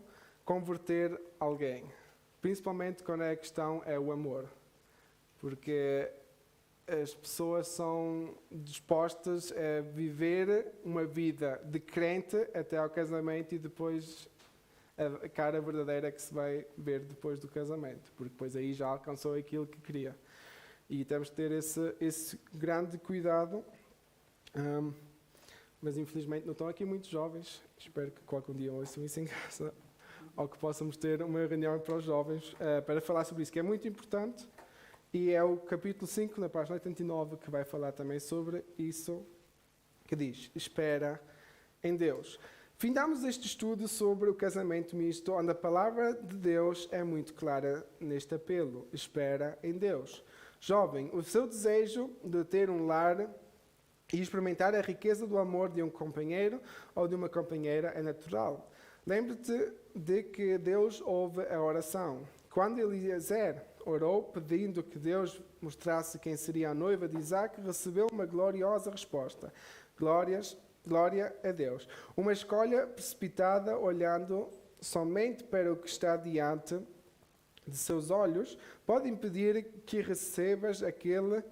converter alguém, principalmente quando a questão é o amor, porque as pessoas são dispostas a viver uma vida de crente até ao casamento e depois a cara verdadeira que se vai ver depois do casamento, porque depois aí já alcançou aquilo que queria. E temos que ter esse grande cuidado. Mas infelizmente não estão aqui muitos jovens. Espero que qualquer dia ouçam isso em casa, ou que possamos ter uma reunião para os jovens para falar sobre isso, que é muito importante. E é o capítulo 5, na página 89, que vai falar também sobre isso, que diz: espera em Deus. Findamos este estudo sobre o casamento misto, onde a palavra de Deus é muito clara neste apelo: espera em Deus. Jovem, o seu desejo de ter um lar e experimentar a riqueza do amor de um companheiro ou de uma companheira é natural. Lembre-te de que Deus ouve a oração. Quando Eliezer orou pedindo que Deus mostrasse quem seria a noiva de Isaac, recebeu uma gloriosa resposta. Glória a Deus. Uma escolha precipitada, olhando somente para o que está diante de seus olhos, pode impedir que recebas aquele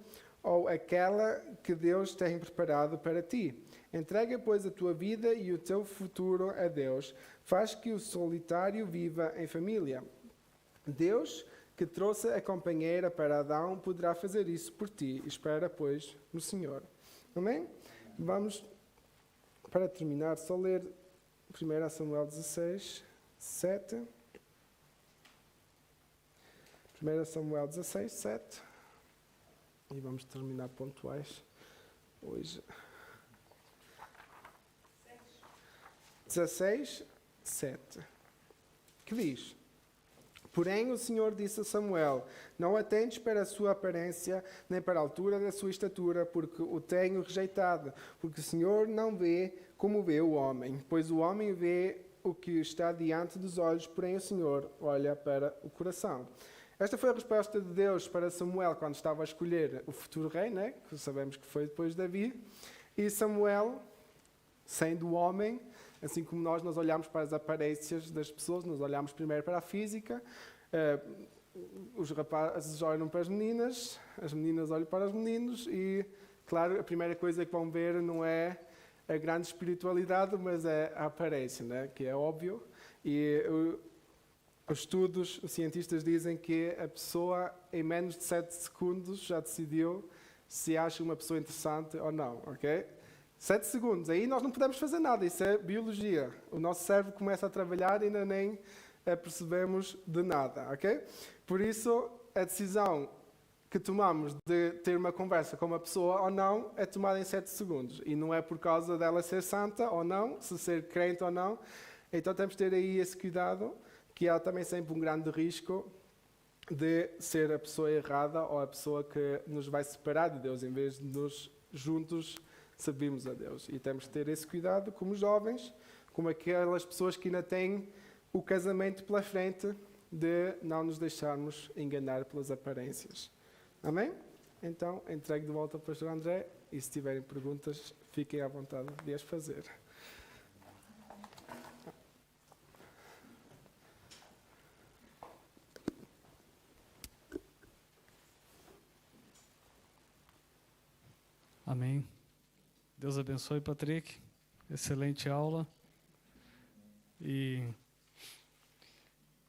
ou aquela que Deus tem preparado para ti. Entrega, pois, a tua vida e o teu futuro a Deus. Faz que o solitário viva em família. Deus, que trouxe a companheira para Adão, poderá fazer isso por ti. Espera, pois, no Senhor. Amém? Vamos, para terminar, só ler 1 Samuel 16, 7. 1 Samuel 16, 7. E vamos terminar pontuais hoje. 16, 7. Que diz: Porém o Senhor disse a Samuel: Não atentes para a sua aparência, nem para a altura da sua estatura, porque o tenho rejeitado. Porque o Senhor não vê como vê o homem, pois o homem vê o que está diante dos olhos, porém o Senhor olha para o coração. Esta foi a resposta de Deus para Samuel quando estava a escolher o futuro rei, né? Que sabemos que foi depois de Davi. E Samuel, sendo homem, assim como nós olhamos para as aparências das pessoas, nós olhamos primeiro para a física, os rapazes olham para as meninas olham para os meninos e, claro, a primeira coisa que vão ver não é a grande espiritualidade, mas é a aparência, né? Que é óbvio. E os cientistas dizem que a pessoa, em menos de 7 segundos, já decidiu se acha uma pessoa interessante ou não, ok? 7 segundos, aí nós não podemos fazer nada, isso é biologia. O nosso cérebro começa a trabalhar e ainda nem percebemos de nada, ok? Por isso, a decisão que tomamos de ter uma conversa com uma pessoa ou não é tomada em 7 segundos. E não é por causa dela ser santa ou não, se ser crente ou não. Então temos de ter aí esse cuidado, que há também sempre um grande risco de ser a pessoa errada ou a pessoa que nos vai separar de Deus, em vez de nos juntos servirmos a Deus. E temos de ter esse cuidado como jovens, como aquelas pessoas que ainda têm o casamento pela frente, de não nos deixarmos enganar pelas aparências. Amém? Então, entregue de volta ao pastor André e se tiverem perguntas, fiquem à vontade de as fazer. Amém. Deus abençoe, Patrick. Excelente aula. E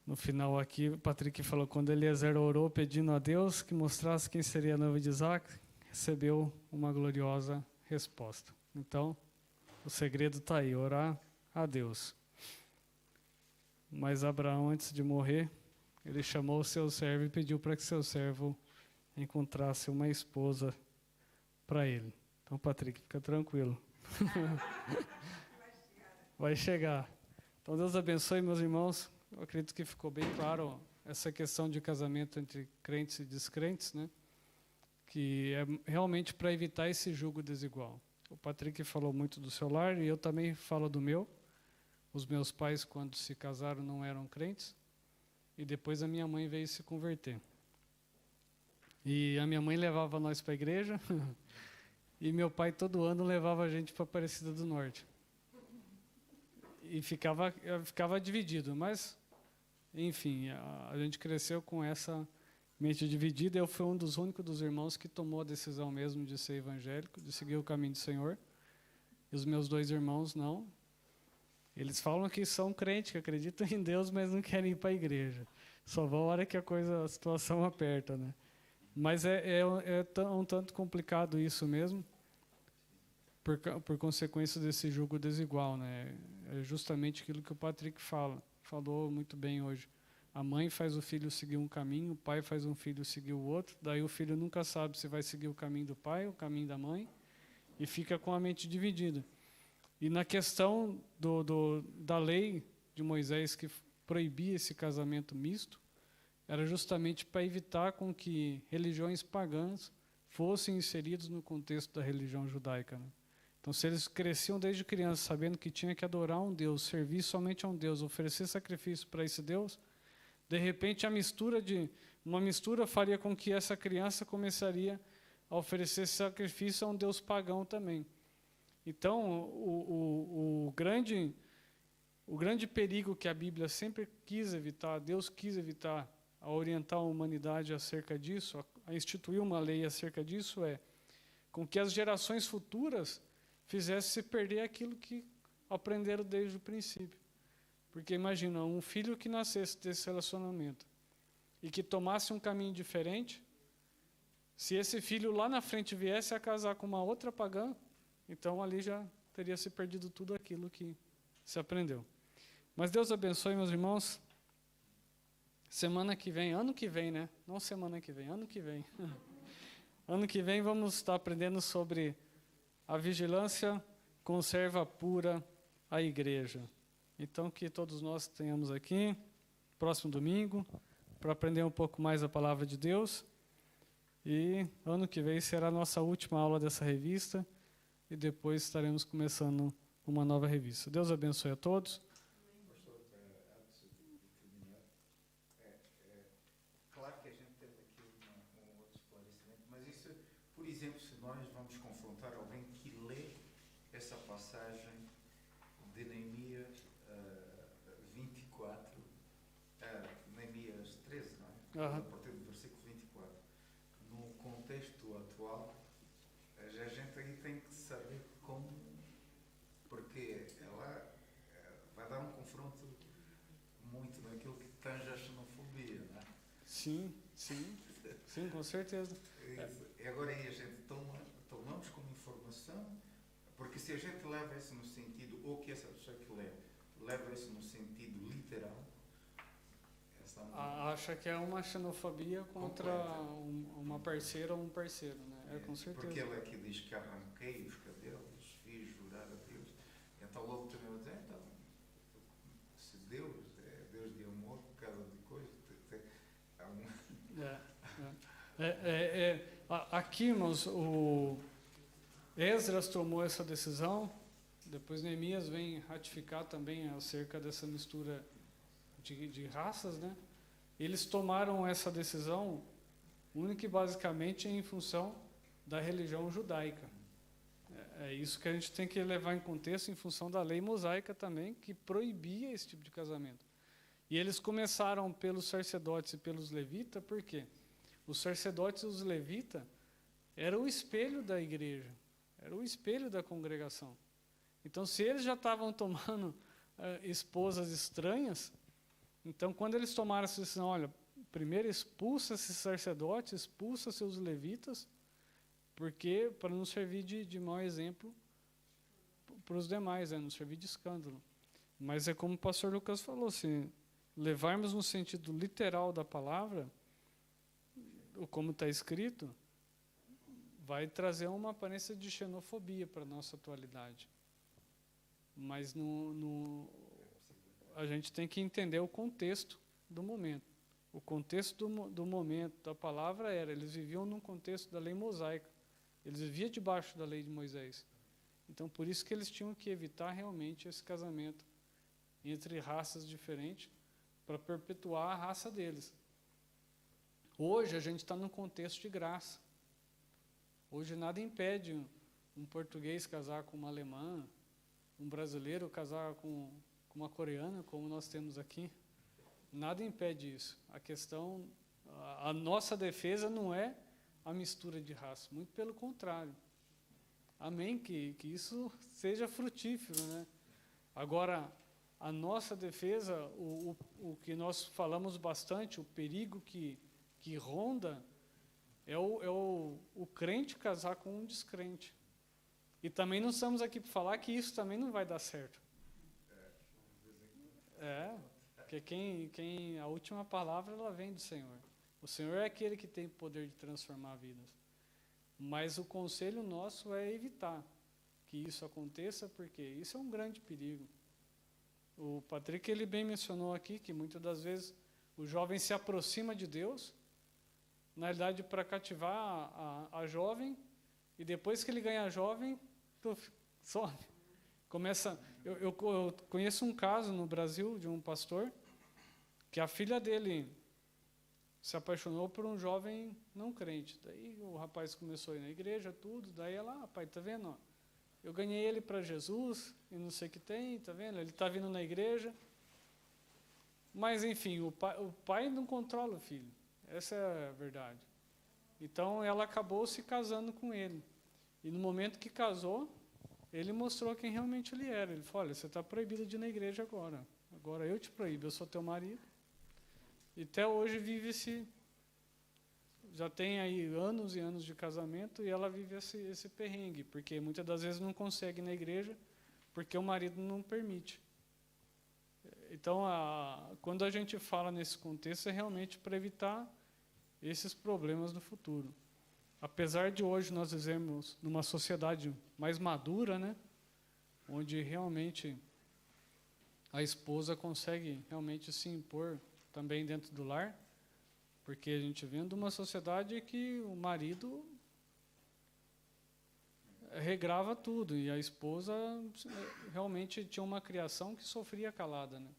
no final aqui, o Patrick falou, quando Eliezer orou pedindo a Deus que mostrasse quem seria a noiva de Isaac, recebeu uma gloriosa resposta. Então, o segredo está aí, orar a Deus. Mas Abraão, antes de morrer, ele chamou o seu servo e pediu para que seu servo encontrasse uma esposa para ele. Então, Patrick, fica tranquilo. Vai chegar. Então, Deus abençoe, meus irmãos. Eu acredito que ficou bem claro essa questão de casamento entre crentes e descrentes, né? Que é realmente para evitar esse julgo desigual. O Patrick falou muito do seu lar e eu também falo do meu. Os meus pais, quando se casaram, não eram crentes. E depois a minha mãe veio se converter. E a minha mãe levava nós para a igreja e meu pai todo ano levava a gente para Aparecida do Norte. E ficava dividido, mas, enfim, a gente cresceu com essa mente dividida. Eu fui um dos únicos dos irmãos que tomou a decisão mesmo de ser evangélico, de seguir o caminho do Senhor. E os meus 2 irmãos não. Eles falam que são crentes, que acreditam em Deus, mas não querem ir para a igreja. Só vão a hora que a situação aperta, né? Mas é um tanto complicado isso mesmo, por consequência desse julgo desigual, né? É justamente aquilo que o Patrick falou muito bem hoje. A mãe faz o filho seguir um caminho, o pai faz um filho seguir o outro, daí o filho nunca sabe se vai seguir o caminho do pai, o caminho da mãe, e fica com a mente dividida. E na questão da lei de Moisés que proibia esse casamento misto, era justamente para evitar com que religiões pagãs fossem inseridas no contexto da religião judaica, né? Então, se eles cresciam desde criança sabendo que tinha que adorar um Deus, servir somente a um Deus, oferecer sacrifício para esse Deus, de repente uma mistura faria com que essa criança começaria a oferecer sacrifício a um Deus pagão também. Então, o grande perigo que a Bíblia sempre quis evitar, Deus quis evitar, a orientar a humanidade acerca disso, a instituir uma lei acerca disso, é com que as gerações futuras fizessem se perder aquilo que aprenderam desde o princípio. Porque imagina, um filho que nascesse desse relacionamento e que tomasse um caminho diferente, se esse filho lá na frente viesse a casar com uma outra pagã, então ali já teria se perdido tudo aquilo que se aprendeu. Mas Deus abençoe, meus irmãos. Semana que vem, ano que vem, né? Não semana que vem, ano que vem. Ano que vem vamos estar aprendendo sobre a vigilância conserva pura a igreja. Então, que todos nós tenhamos aqui, próximo domingo, para aprender um pouco mais a palavra de Deus. E ano que vem será a nossa última aula dessa revista. E depois estaremos começando uma nova revista. Deus abençoe a todos. Pastor, antes de terminar, claro que a gente teve aqui um outro esclarecimento, mas isso, por exemplo, se nós vamos confrontar alguém que lê essa passagem de Neemias 24, Neemias 13, não é? A partir do versículo 24, no contexto atual, a gente aí tem que saber como, porque ela vai dar um confronto muito naquilo que tange a xenofobia, não é? Sim, com certeza. E agora aí a gente tomamos como informação, porque se a gente leva isso no sentido, ou que essa pessoa que leva isso no sentido literal, essa questão... Acha que é uma xenofobia contra uma parceira ou um parceiro, né? Com certeza. Porque ele aqui diz que arranquei os cabelos, fiz jurar a Deus. Então o outro também vai dizer, então, se Deus é Deus de amor, por causa de coisas, há Aqui, irmãos, o Esdras tomou essa decisão, depois Neemias vem ratificar também acerca dessa mistura de raças, né? Eles tomaram essa decisão única e basicamente em função da religião judaica. É isso que a gente tem que levar em contexto em função da lei mosaica também, que proibia esse tipo de casamento. E eles começaram pelos sacerdotes e pelos levitas, por quê? Os sacerdotes e os levitas eram o espelho da igreja, era o espelho da congregação. Então, se eles já estavam tomando esposas estranhas, então, quando eles tomaram essa decisão, olha, primeiro expulsa esses sacerdotes, expulsa seus levitas, porque para não servir de mau exemplo para os demais, não servir de escândalo. Mas é como o pastor Lucas falou, se levarmos no sentido literal da palavra, como está escrito, vai trazer uma aparência de xenofobia para a nossa atualidade. Mas a gente tem que entender o contexto do momento. O contexto do momento da palavra eles viviam num contexto da lei mosaica. Eles viviam debaixo da lei de Moisés. Então, por isso que eles tinham que evitar realmente esse casamento entre raças diferentes para perpetuar a raça deles. Hoje, a gente está num contexto de graça. Hoje, nada impede um português casar com uma alemã, um brasileiro casar com uma coreana, como nós temos aqui. Nada impede isso. A questão, a nossa defesa não é a mistura de raça, muito pelo contrário. Amém? Que isso seja frutífero, né? Agora, a nossa defesa, o que nós falamos bastante, o perigo que ronda, é o crente casar com um descrente. E também não estamos aqui para falar que isso também não vai dar certo. Porque a última palavra ela vem do Senhor. O Senhor é aquele que tem o poder de transformar vidas. Mas o conselho nosso é evitar que isso aconteça, porque isso é um grande perigo. O Patrick ele bem mencionou aqui que muitas das vezes o jovem se aproxima de Deus, na realidade para cativar a jovem, e depois que ele ganha a jovem, some. Eu conheço um caso no Brasil de um pastor que a filha dele se apaixonou por um jovem não crente. Daí o rapaz começou a ir na igreja, tudo. Daí ela, pai, tá vendo? Ó, eu ganhei ele para Jesus e não sei o que tem, tá vendo? Ele está vindo na igreja. Mas, enfim, o pai não controla o filho. Essa é a verdade. Então, ela acabou se casando com ele. E no momento que casou, ele mostrou quem realmente ele era. Ele falou, olha, você está proibido de ir na igreja agora. Agora eu te proíbo, eu sou teu marido. E até hoje vive-se, já tem aí anos e anos de casamento, e ela vive esse perrengue, porque muitas das vezes não consegue ir na igreja, porque o marido não permite. Então, quando a gente fala nesse contexto, é realmente para evitar esses problemas no futuro. Apesar de hoje nós vivemos numa sociedade mais madura, né, onde realmente a esposa consegue realmente se impor também dentro do lar, porque a gente vem de uma sociedade que o marido regrava tudo e a esposa realmente tinha uma criação que sofria calada, né?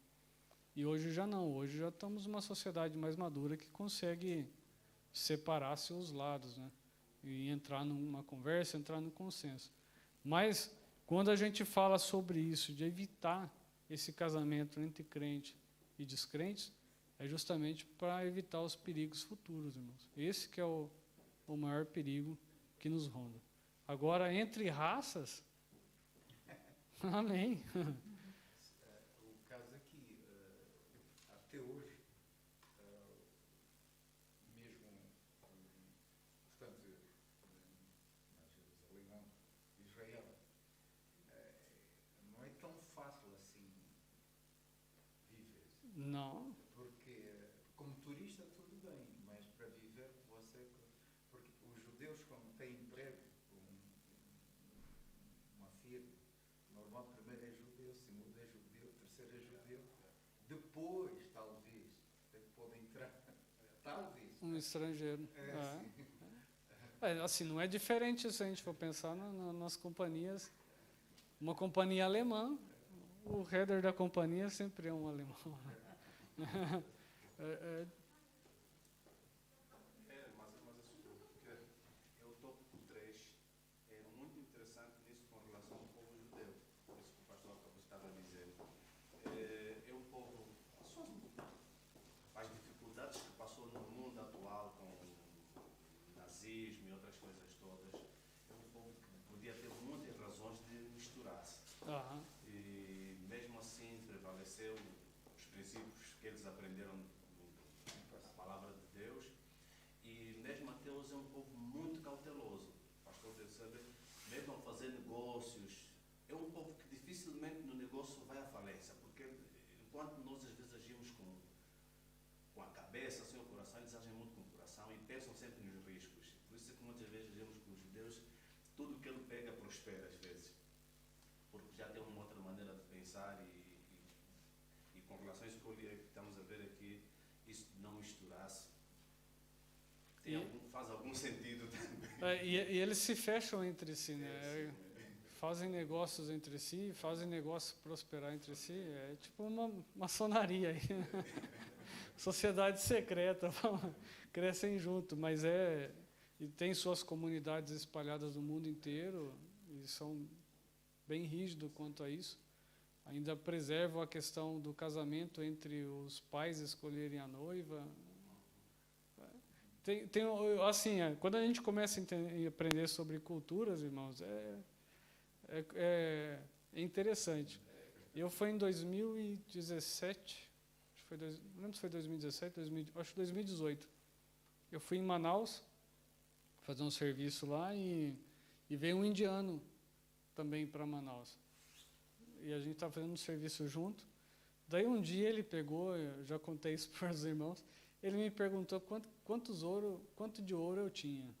E hoje já não, hoje já estamos numa sociedade mais madura que consegue separar seus lados, né? E entrar numa conversa, entrar no consenso. Mas quando a gente fala sobre isso, de evitar esse casamento entre crente e descrentes, é justamente para evitar os perigos futuros, irmãos. Esse que é o maior perigo que nos ronda. Agora, entre raças, amém. O caso é que, até hoje, mesmo, portanto, Jerusalém, Israel, não é tão fácil assim viver. Não. quando têm emprego, uma firma, normal, primeiro é judeu, segundo é judeu, terceiro é judeu, depois, talvez, é que pode entrar, talvez. Um estrangeiro. Sim. Assim, não é diferente se a gente for pensar nas companhias. Uma companhia alemã, o header da companhia sempre é um alemão. Mas o tópico 3 é muito interessante nisso com relação ao povo judeu. Isso que o pastor estava a dizer. É um povo, as dificuldades que passou no mundo atual com o nazismo e outras coisas todas, é um povo que podia ter muitas razões de misturar-se. E mesmo assim prevaleceu os princípios que eles aprenderam na palavra de Deus. E mesmo Mateus é um povo muito cauteloso. O pastor percebe, mesmo ao fazer negócios, é um povo que dificilmente no negócio vai à falência, porque enquanto nós às vezes agimos com a cabeça, sem o coração, eles agem muito com o coração e pensam sempre nos riscos. Por isso é que muitas vezes agimos com os judeus, tudo que ele pega prospera às vezes, porque já tem uma outra maneira de pensar e com relação a isso que estamos a ver aqui, isso de não misturar-se, faz algum sentido também. E eles se fecham entre si, né? Fazem negócios entre si, fazem negócios prosperar entre si. É tipo uma maçonaria aí. Sociedade secreta, crescem junto, mas e tem suas comunidades espalhadas no mundo inteiro e são bem rígidos quanto a isso. Ainda preservam a questão do casamento entre os pais escolherem a noiva. Assim, quando a gente começa a aprender sobre culturas, irmãos, é interessante. Eu fui em 2017, não lembro se foi 2017, acho que 2018. Eu fui em Manaus fazer um serviço lá e veio um indiano também para Manaus. E a gente estava fazendo um serviço junto. Daí um dia ele pegou, eu já contei isso para os irmãos, ele me perguntou quanto de ouro eu tinha.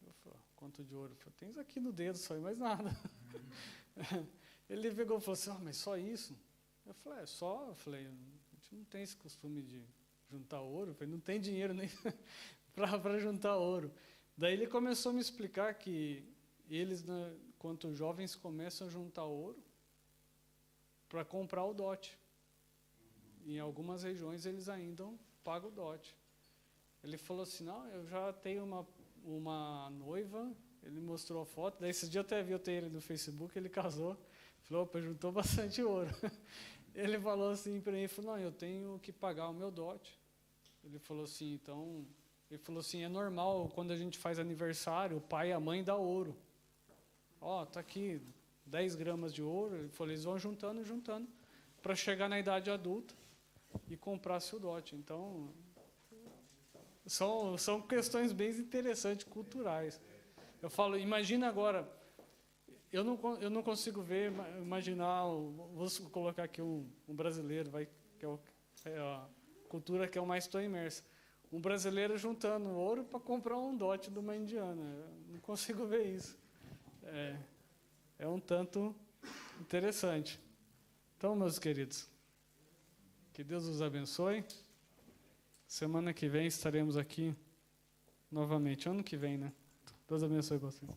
Eu falei, quanto de ouro? Eu falei, tens aqui no dedo só, e mais nada. Ele pegou e falou assim, mas só isso? Eu falei, só? Eu falei, a gente não tem esse costume de juntar ouro. Eu falei, não tem dinheiro nem para juntar ouro. Daí ele começou a me explicar que eles, quanto jovens, começam a juntar ouro para comprar o dote. Em algumas regiões eles ainda pagam o dote. Ele falou assim, não, eu já tenho uma noiva, ele mostrou a foto, daí esse dia eu até vi ele no Facebook, ele casou, falou, opa, juntou bastante ouro. Ele falou assim para mim, falou, não, eu tenho que pagar o meu dote. Ele falou assim, é normal, quando a gente faz aniversário, o pai e a mãe dão ouro. Tá aqui 10 gramas de ouro. Ele falou, eles vão juntando, para chegar na idade adulta e comprar-se o dote. Então, são questões bem interessantes, culturais. Eu falo, imagina agora, eu não consigo imaginar, vou colocar aqui um brasileiro, que é a cultura que eu mais estou imerso. Um brasileiro juntando ouro para comprar um dote de uma indiana. Eu não consigo ver isso. É um tanto interessante. Então, meus queridos, que Deus os abençoe. Semana que vem estaremos aqui novamente. Ano que vem, né? Deus abençoe vocês.